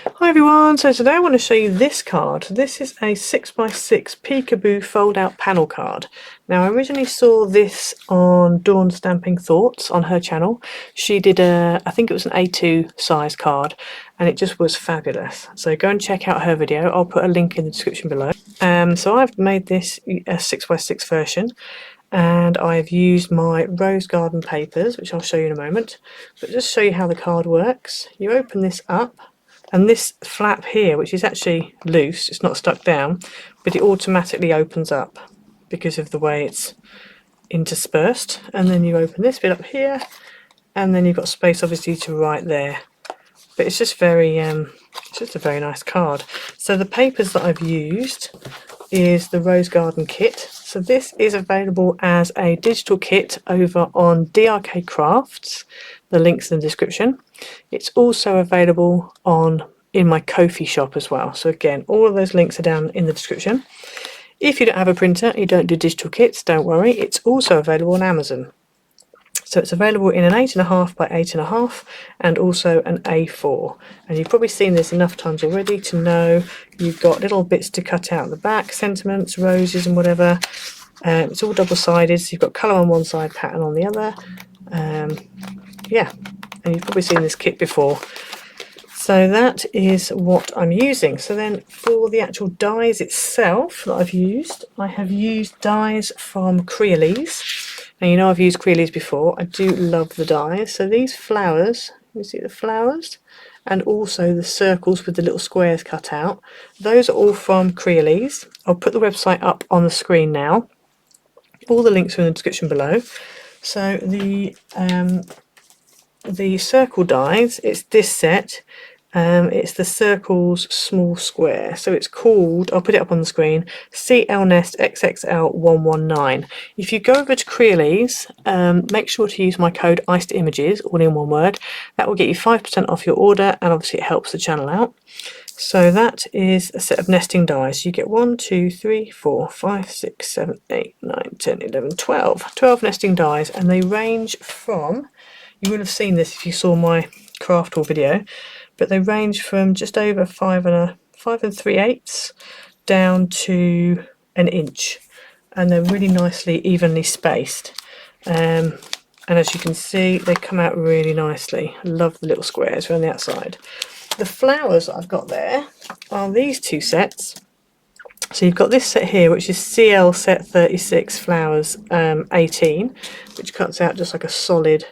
Hi everyone, so today I want to show you this card. This is a 6x6 peekaboo fold out panel card. Now I originally saw this on Dawn Stamping Thoughts on her channel. She did I think it was an A2 size card, and it just was fabulous. So go and check out her video. I'll put a link in the description below. So I've made this a 6x6 version, and I've used my rose garden papers, which I'll show you in a moment. But just show you how the card works. You open this up, and this flap here, which is actually loose, it's not stuck down, but it automatically opens up because of the way it's interspersed. And then you open this bit up here, and then you've got space obviously to write there. But it's just very it's just a very nice card. So the papers that I've used is the Rose Garden kit. So this is available as a digital kit over on DRK Crafts. The link's in the description. It's also available in my Ko-fi shop as well. So again, all of those links are down in the description. If you don't have a printer, you don't do digital kits, don't worry. It's also available on Amazon. So it's available in an 8.5 by 8.5 and also an A4. And you've probably seen this enough times already to know you've got little bits to cut out the back, sentiments, roses and whatever. It's all double-sided, so you've got colour on one side, pattern on the other. Yeah, and you've probably seen this kit before. So that is what I'm using. So then for the actual dies itself that I've used, I have used dies from Creolese. Now you know I've used Creolese before. I do love the dies. So these flowers, you see the flowers, and also the circles with the little squares cut out. Those are all from Creolese. I'll put the website up on the screen now. All the links are in the description below. So the circle dies, it's this set. It's the Circles Small Square. So it's called, I'll put it up on the screen, CL Nest XXL 119. If you go over to Creolese, make sure to use my code ICEDImages, all in one word. That will get you 5% off your order, and obviously it helps the channel out. So that is a set of nesting dies. You get 1, 2, 3, 4, 5, 6, 7, 8, 9, 10, 11, 12. 12 nesting dies, and they range from, you would have seen this if you saw my craft haul video, but they range from just over 5 3/8 down to an inch, and they're really nicely evenly spaced. And as you can see, they come out really nicely. I love the little squares around the outside. The flowers that I've got there are these two sets. So you've got this set here, which is CL set 36 flowers 18, which cuts out just like a solid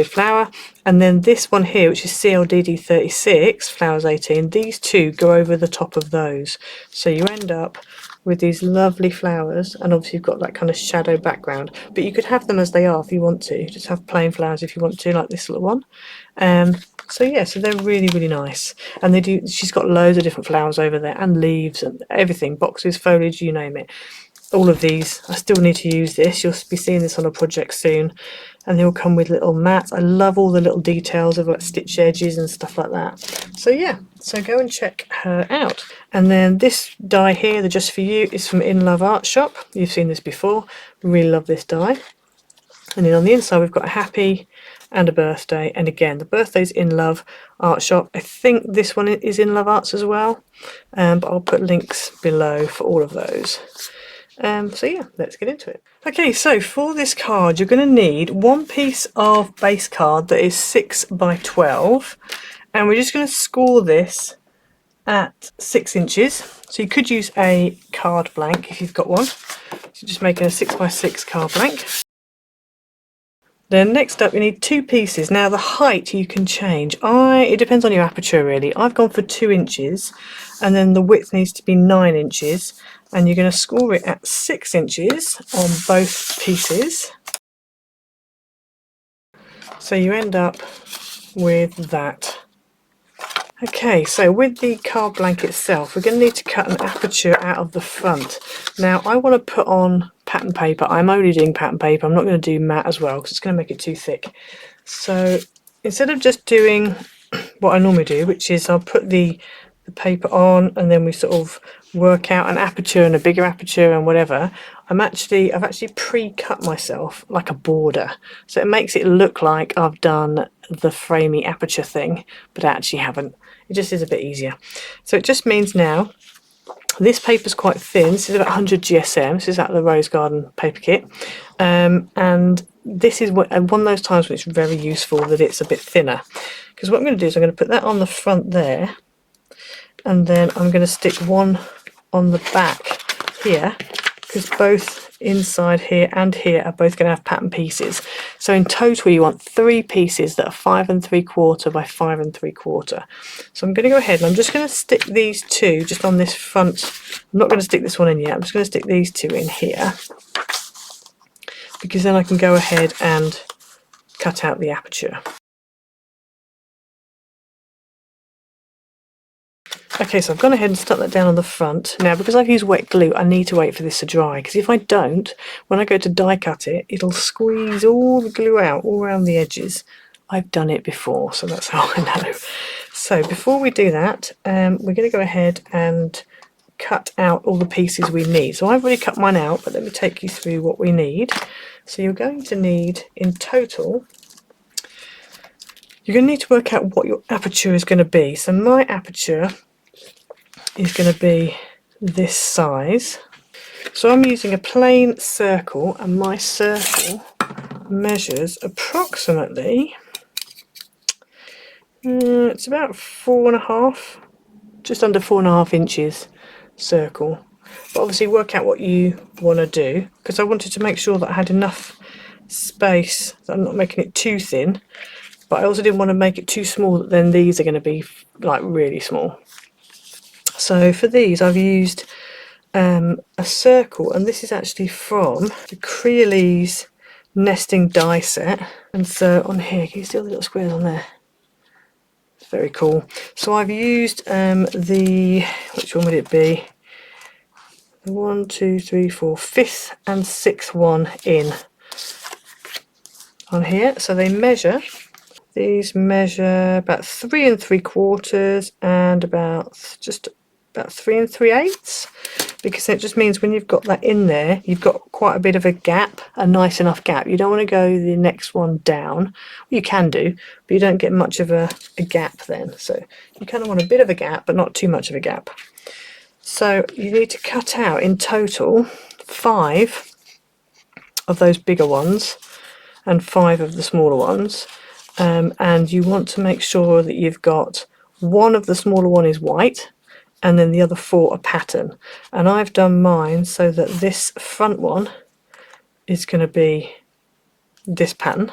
flower, and then this one here, which is CLDD 36 flowers 18. These two go over the top of those, so you end up with these lovely flowers, and obviously you've got that kind of shadow background, but you could have them as they are if you want to, just have plain flowers if you want to, like this little one. So yeah, so they're really nice, and she's got loads of different flowers over there, and leaves and everything, boxes, foliage, you name it. All of these, I still need to use this. You'll be seeing this on a project soon, and they all come with little mats. I love all the little details of like stitch edges and stuff like that. So yeah, so go and check her out. And then this die here, the Just For You, is from In Love Art Shop. You've seen this before. Really love this die. And then on the inside we've got a happy and a birthday, and again the birthday's In Love Art Shop. I think this one is In Love Arts as well, but I'll put links below for all of those. So yeah, let's get into it. Okay, so for this card you're going to need one piece of base card that is 6 by 12, and we're just going to score this at 6 inches. So you could use a card blank if you've got one. So just making a 6 by 6 card blank. Then next up you need 2 pieces. Now the height you can change. It depends on your aperture really. I've gone for 2 inches, and then the width needs to be 9 inches, and you're going to score it at 6 inches on both pieces. So you end up with that. Okay, so with the card blank itself, we're going to need to cut an aperture out of the front. Now I want to put on pattern paper. I'm only doing pattern paper. I'm not going to do matte as well because it's going to make it too thick. So instead of just doing what I normally do, which is I'll put the paper on and then we sort of work out an aperture and a bigger aperture and whatever, I've actually pre-cut myself like a border, so it makes it look like I've done the framey aperture thing, but I actually haven't. It just is a bit easier. So it just means now this paper's quite thin. This is about 100 GSM. This is out of the Rose Garden paper kit, and this is one of those times when it's very useful that it's a bit thinner, because what I'm going to do is I'm going to put that on the front there, and then I'm going to stick one on the back here, because both inside here and here are both going to have pattern pieces. So in total you want 3 pieces that are 5 3/4 by 5 3/4. So I'm going to go ahead and I'm just going to stick these two just on this front. I'm not going to stick this one in yet. I'm just going to stick these two in here, because then I can go ahead and cut out the aperture. Okay, so I've gone ahead and stuck that down on the front. Now, because I've used wet glue, I need to wait for this to dry, because if I don't, when I go to die cut it, it'll squeeze all the glue out all around the edges. I've done it before, so that's how I know. So before we do that, we're going to go ahead and cut out all the pieces we need. So I've already cut mine out, but let me take you through what we need. So you're going to need, in total, you're going to need to work out what your aperture is going to be. So my aperture is going to be this size. So I'm using a plain circle, and my circle measures approximately, it's about 4.5, just under 4.5 inches circle. But obviously work out what you want to do, because I wanted to make sure that I had enough space, that I'm not making it too thin, but I also didn't want to make it too small that then these are going to be like really small. So for these I've used a circle, and this is actually from the Creole's nesting die set. And so on here, can you see all the little squares on there? It's very cool. So I've used which one would it be? The 1, 2, 3, 4, 5th and 6th one in on here. So they measure. These measure about 3 3/4 and just about 3 3/8, because it just means when you've got that in there, you've got quite a bit of a gap, a nice enough gap. You don't want to go the next one down. Well, you can do, but you don't get much of a gap then. So you kind of want a bit of a gap, but not too much of a gap. So you need to cut out in total 5 of those bigger ones and 5 of the smaller ones. And you want to make sure that you've got one of the smaller one is white, and then the other 4 are pattern. And I've done mine so that this front one is going to be this pattern,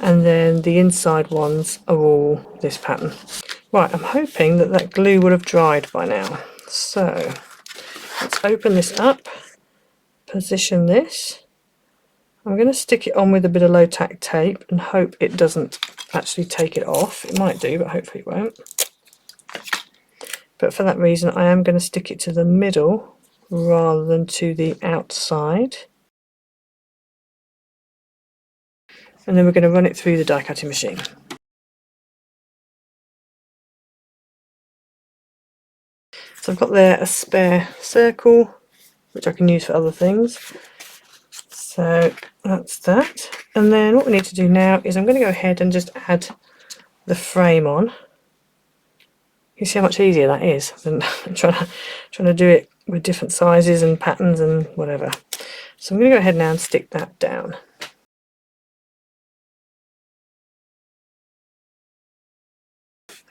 and then the inside ones are all this pattern. Right, I'm hoping that that glue would have dried by now. So let's open this up, position this. I'm going to stick it on with a bit of low tack tape and hope it doesn't actually take it off. It might do, but hopefully it won't. But for that reason, I am going to stick it to the middle rather than to the outside. And then we're going to run it through the die cutting machine. So I've got there a spare circle, which I can use for other things. So that's that. And then what we need to do now is I'm going to go ahead and just add the frame on. You see how much easier that is than trying to do it with different sizes and patterns and whatever. So I'm going to go ahead now and stick that down.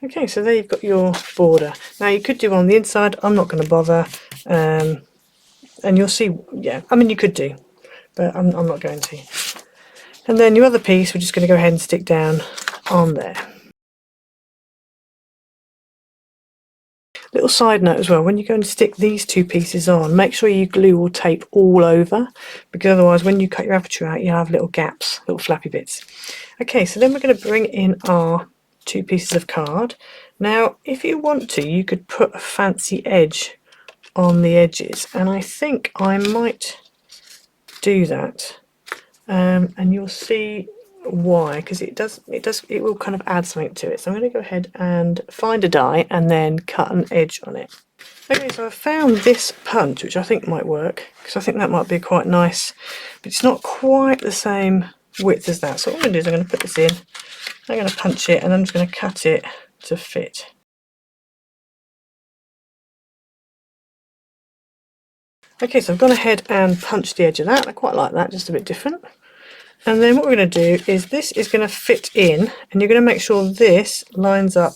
Okay, so there you've got your border. Now you could do on the inside. I'm not going to bother, and you'll see. Yeah, I mean you could do, but I'm not going to. And then your other piece, we're just going to go ahead and stick down on there. Little side note as well, when you're going to stick these 2 pieces on, make sure you glue or tape all over, because otherwise when you cut your aperture out, you'll have little gaps, little flappy bits. Okay, so then we're going to bring in our 2 pieces of card. Now, if you want to, you could put a fancy edge on the edges, and I think I might do that, and you'll see why, because it will kind of add something to it. So I'm going to go ahead and find a die and then cut an edge on it. Okay, so I found this punch, which I think might work, because I think that might be quite nice, but it's not quite the same width as that. So what I'm going to do is I'm going to put this in, I'm going to punch it, and I'm just going to cut it to fit. Okay, so I've gone ahead and punched the edge of that. I quite like that, just a bit different. And then what we're going to do is this is going to fit in, and you're going to make sure this lines up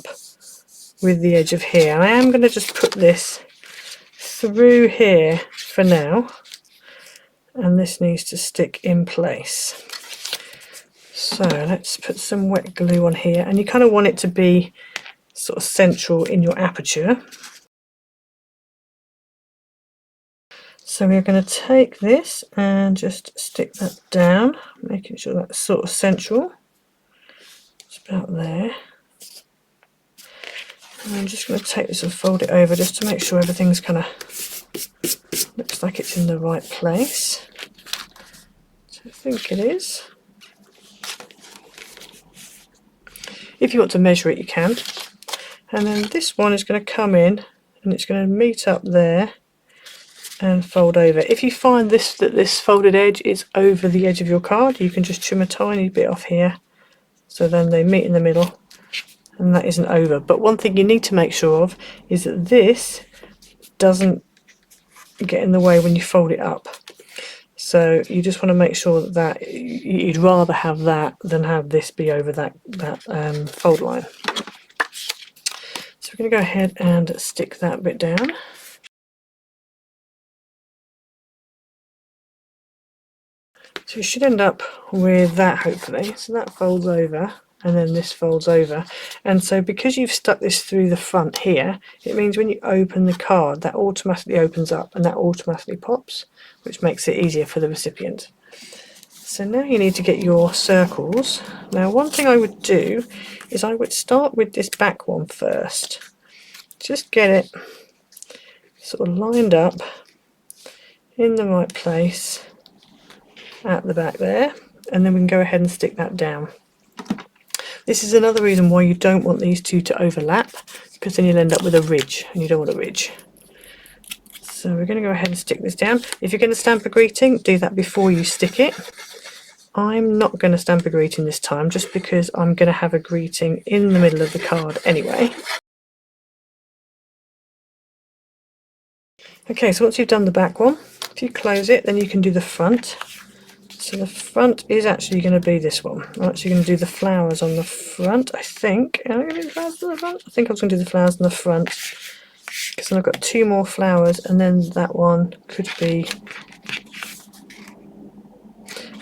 with the edge of here. And I am going to just put this through here for now, and this needs to stick in place. So let's put some wet glue on here, and you kind of want it to be sort of central in your aperture. So we're going to take this and just stick that down, making sure that's sort of central. It's about there. And I'm just going to take this and fold it over just to make sure everything's kind of looks like it's in the right place. So I think it is. If you want to measure it, you can. And then this one is going to come in and it's going to meet up there and fold over. If you find that this folded edge is over the edge of your card, you can just trim a tiny bit off here, so then they meet in the middle and that isn't over. But one thing you need to make sure of is that this doesn't get in the way when you fold it up. So you just want to make sure that you'd rather have that than have this be over that fold line. So we're going to go ahead and stick that bit down. So you should end up with that, hopefully. So that folds over and then this folds over. And so because you've stuck this through the front here, it means when you open the card, that automatically opens up and that automatically pops, which makes it easier for the recipient. So now you need to get your circles. Now one thing I would do is I would start with this back one first. Just get it sort of lined up in the right place at the back there, and then we can go ahead and stick that down. This is another reason why you don't want these two to overlap, because then you'll end up with a ridge, and you don't want a ridge. So we're going to go ahead and stick this down. If you're going to stamp a greeting, do that before you stick it. I'm not going to stamp a greeting this time, just because I'm going to have a greeting in the middle of the card anyway. Okay, so once you've done the back one, if you close it, then you can do the front. So the front is actually going to be this one. I'm actually going to do the flowers on the front, I think. Am I going to do the flowers on the front? I think I was going to do the flowers on the front, because then I've got two more flowers, and then that one could be...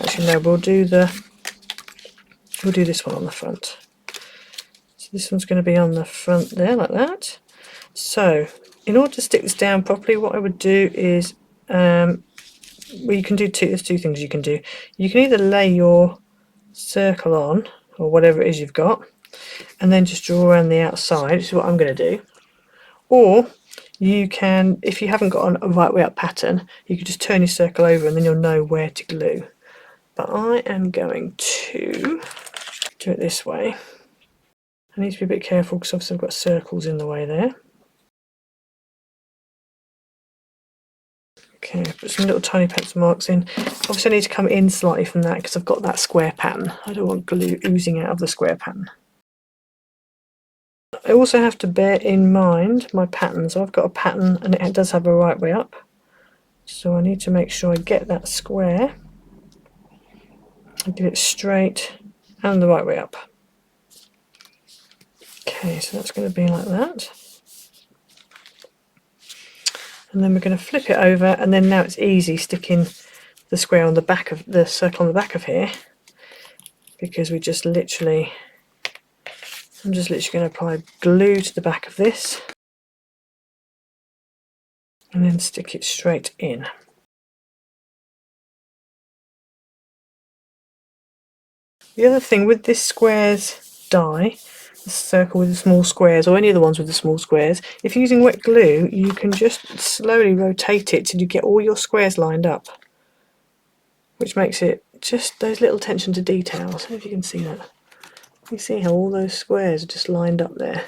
Actually, no, we'll do this one on the front. So this one's going to be on the front there, like that. So in order to stick this down properly, what I would do is... well, you can do there's two things you can do. You can either lay your circle on, or whatever it is you've got, and then just draw around the outside, which is what I'm going to do. Or you can, if you haven't got a right way up pattern, you can just turn your circle over and then you'll know where to glue. But I am going to do it this way. I need to be a bit careful because obviously I've got circles in the way there. Okay, put some little tiny pencil marks in. Obviously I need to come in slightly from that because I've got that square pattern. I don't want glue oozing out of the square pattern. I also have to bear in mind my pattern. So I've got a pattern and it does have a right way up. So I need to make sure I get that square and get it straight and the right way up. Okay, so that's going to be like that. And then we're going to flip it over, and then now it's easy sticking the square on the back of the circle on the back of here, because I'm just literally going to apply glue to the back of this and then stick it straight in. The other thing with this squares die, the circle with the small squares, or any of the ones with the small squares, if you're using wet glue, you can just slowly rotate it till you get all your squares lined up, which makes it just those little attention to detail. I don't know if you can see that. You see how all those squares are just lined up there.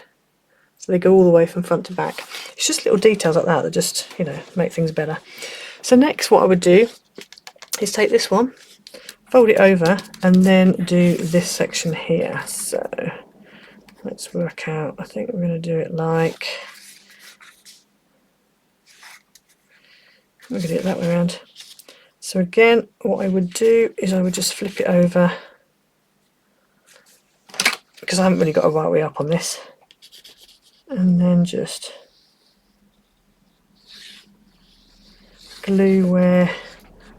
So they go all the way from front to back. It's just little details like that that just, you know, make things better. So next what I would do is take this one, fold it over, and then do this section here. So let's work out, I think we're going to do it like, we're going to do it that way around. So again, what I would do is I would just flip it over, because I haven't really got a right way up on this, and then just glue where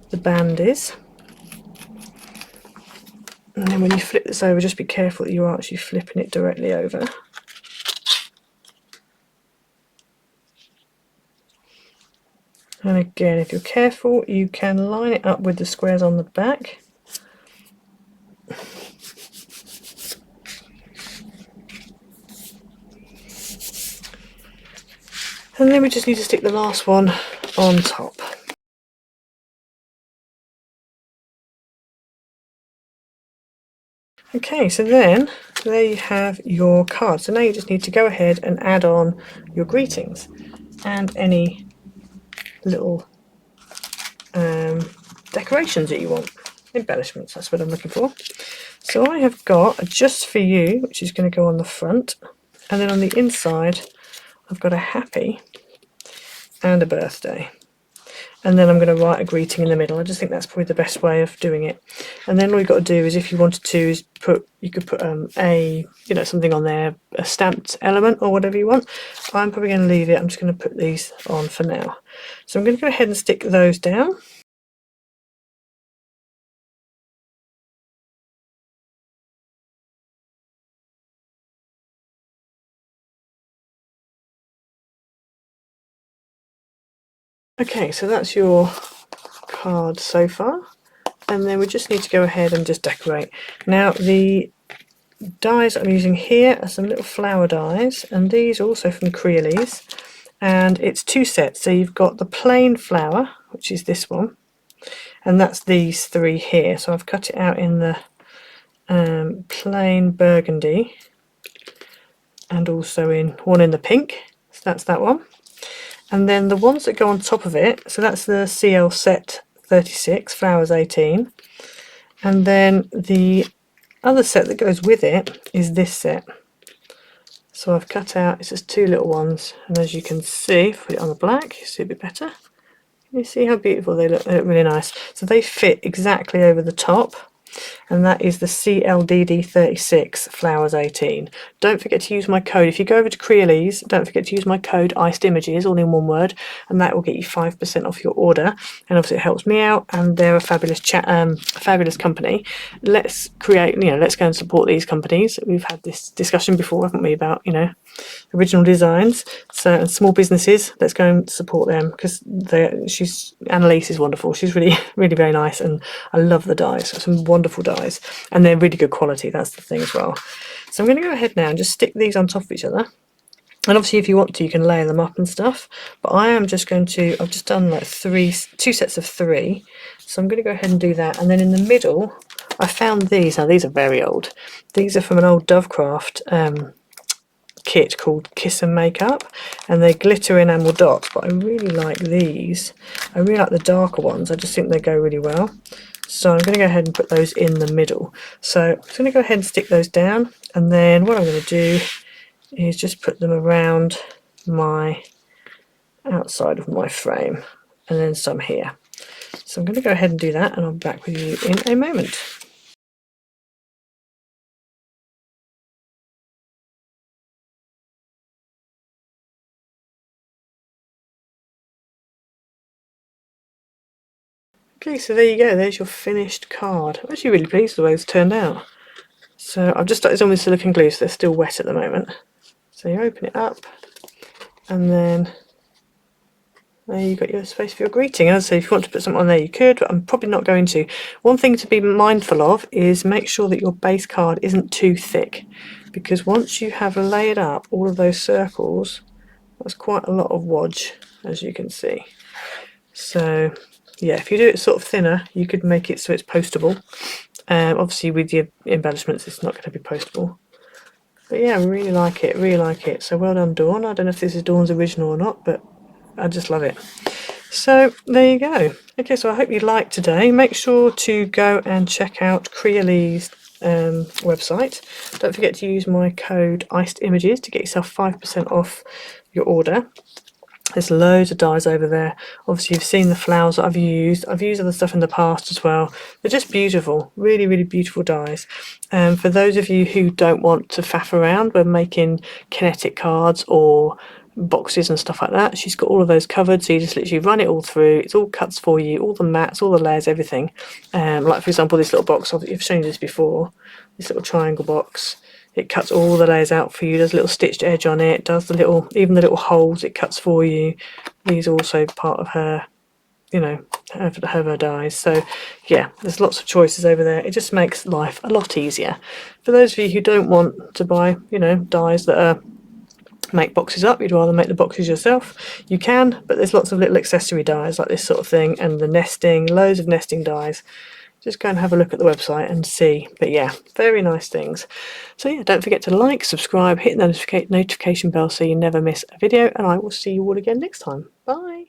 the band is. And then when you flip this over, just be careful that you are actually flipping it directly over. And again, if you're careful, you can line it up with the squares on the back. And then we just need to stick the last one on top. Okay, so then there you have your card. So now you just need to go ahead and add on your greetings and any little decorations that you want. Embellishments, that's what I'm looking for. So I have got a just for you, which is going to go on the front, and then on the inside I've got a happy and a birthday, and then I'm going to write a greeting in the middle. I just think that's probably the best way of doing it. And then all you've got to do is, if you wanted to, is you could put a, you know, something on there, a stamped element or whatever you want. I'm probably going to leave it. I'm just going to put these on for now. So I'm going to go ahead and stick those down. Okay, so that's your card so far, and then we just need to go ahead and just decorate. Now the dies I'm using here are some little flower dies, and these are also from Creoles, and it's two sets. So you've got the plain flower, which is this one, and that's these three here. So I've cut it out in the plain burgundy, and also in one in the pink, so that's that one. And then the ones that go on top of it, so that's the CL set 36, flowers 18. And then the other set that goes with it is this set. So I've cut out, it's just two little ones. And as you can see, if I put it on the black, you see a bit better. You see how beautiful they look really nice. So they fit exactly over the top. And that is the CLDD 36 flowers 18. Don't forget to use my code. If you go over to Creoles, don't forget to use my code Iced Images, all in one word, and that will get you 5% off your order. And obviously it helps me out, and they're a fabulous fabulous company. Let's create, you know, let's go and support these companies. We've had this discussion before, haven't we, about, you know, original designs. So, and small businesses, let's go and support them, because Annalise is wonderful. She's really, really very nice, and I love the dies. Some wonderful dies, and they're really good quality. That's the thing as well. So I'm going to go ahead now and just stick these on top of each other. And obviously, if you want to, you can layer them up and stuff. But I am just going to, I've just done like two sets of three. So I'm going to go ahead and do that. And then in the middle, I found these. Now, these are very old. These are from an old Dovecraft kit called Kiss and Make Up, and they glitter enamel dots, but I really like these. I really like the darker ones. I just think they go really well. So I'm going to go ahead and put those in the middle. So I'm going to go ahead and stick those down, and then what I'm going to do is just put them around my outside of my frame, and then some here. So I'm going to go ahead and do that, and I'll be back with you in a moment. Okay, so there you go, there's your finished card. I'm actually really pleased with the way it's turned out. So I've just started this on with silicone glue, so they're still wet at the moment. So you open it up, and then there you've got your space for your greeting. And as I say, if you want to put something on there, you could, but I'm probably not going to. One thing to be mindful of is make sure that your base card isn't too thick, because once you have layered up all of those circles, that's quite a lot of wodge, as you can see. So yeah, if you do it sort of thinner, you could make it so it's postable. Obviously with your embellishments, it's not going to be postable. But yeah, I really like it, really like it. So well done, Dawn. I don't know if this is Dawn's original or not, but I just love it. So there you go. Okay, so I hope you liked today. Make sure to go and check out Crealee's website. Don't forget to use my code ICEDImages to get yourself 5% off your order. There's loads of dies over there. Obviously, you've seen the flowers that I've used. I've used other stuff in the past as well. They're just beautiful, really, really beautiful dies. For those of you who don't want to faff around when making kinetic cards or boxes and stuff like that, she's got all of those covered, so you just literally run it all through. It's all cuts for you, all the mats, all the layers, everything. Like for example, this little box, I've shown you this before, this little triangle box. It cuts all the layers out for you. There's a little stitched edge on it. Does the little, even the little holes, it cuts for you. These are also part of her, you know, her dies. So yeah, there's lots of choices over there. It just makes life a lot easier. For those of you who don't want to buy, you know, dies that are make boxes up, you'd rather make the boxes yourself, you can, but there's lots of little accessory dies like this sort of thing, and the nesting, loads of nesting dies. Just go and have a look at the website and see. But yeah, very nice things. So yeah, don't forget to like, subscribe, hit the notification bell so you never miss a video, and I will see you all again next time. Bye.